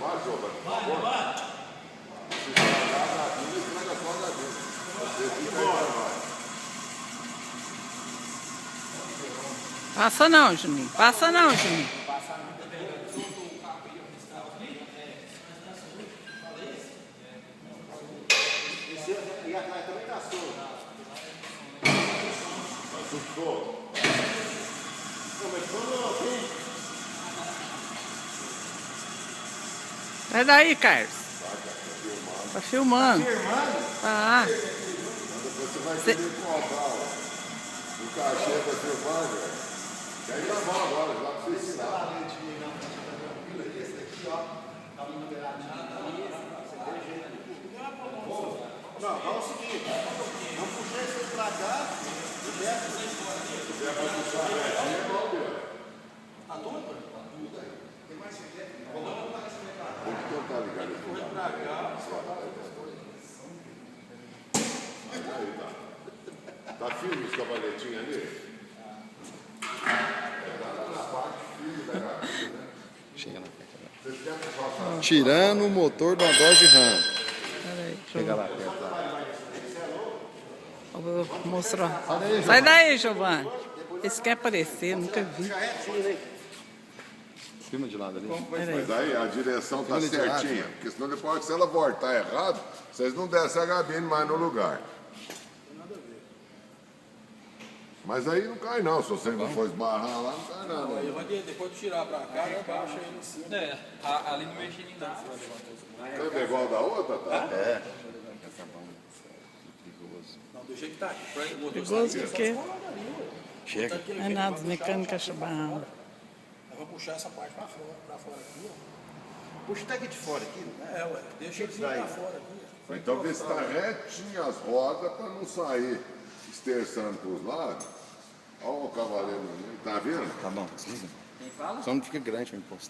Vai, Giovana, por favor. Se estragar a gavina, estraga só a gavina. Você fica aí pra nós. Passa não, Juninho. Passa não, Juninho. E atrás também tá solto. Assustou. Não, mas quando tem... Sai daí, Carlos. Tá filmando. Firmando? Tá. Depois você vai querer cobrar o cachê da filmagem. Quer gravar agora, já pra você ensinar. Esse daqui, ó. Tá numeradinho. Não, fala o seguinte. Vamos puxar esse pra cá. E desce vocês fora aqui. Se vier pra puxar a retinha, é igual mesmo. Tá tudo? Tá tudo aí. Tem mais que quer? Tem que tentar ligar ele pro lado. Pra cá. Aí, tá. Tá firme os cavaletinhos ali? Chega na Vocês querem que faça? Tirando o motor da Dodge Ram. Peraí, deixa Chega eu lá perto. Lá. eu vou mostrar. Sai daí, Giovanni. Esse quer aparecer, nunca vi. Filma de lado ali. Mas aí a direção tá Filma de lado. certinha. Porque senão depois, se ela voltar errado, vocês não descem a gabine mais no lugar. Mas aí não cai não. Se você não for esbarrar lá, não cai nada. Aí vai depois de tirar pra cá, abaixa aí em cima. É, ali não mexe nem nada. Você é igual da outra, tá? É. Não, do jeito que tá aqui. O motor Perigoso porque Chega. não é nada, mecânica chabarrão. Nós vamos puxar essa parte pra fora aqui, ó. Puxa até aqui de fora aqui. É, ué, deixa ele pra fora aqui. Então vê se tá retinho as rodas para não sair esterçando para os lados. Olha o cavaleiro, tá vendo? Tá bom, desliga. Só não fica grande pra me postar.